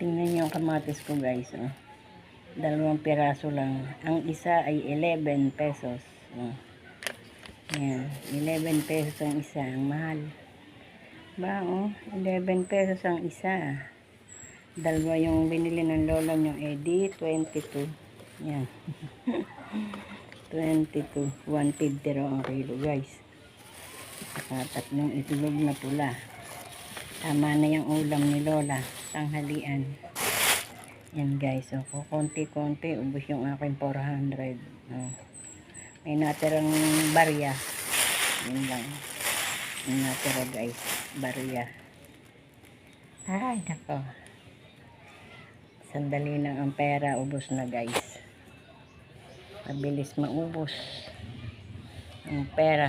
Tingnan niyo yung kamatis ko guys. Oh. 2 piraso lang. Ang isa ay 11 pesos. Oh. Ayan. 11 pesos ang isa. Ang mahal. Ba, oh. 11 pesos ang isa. 2 yung binili ng lola nyo. Eh, di 22. Ayan. 22. 150 raw ang kilo guys. Saka 3 itlog na pula. Tama na yung ulam ni lola. Tanghalian. Yan guys. So, konti-konti. Ubus yung aking 400. Oh. May natirang barya. Yun lang. May natira guys. Barya. Ay, nako. Sandali lang ang pera. Ubus na guys. Mabilis maubos. Ang pera.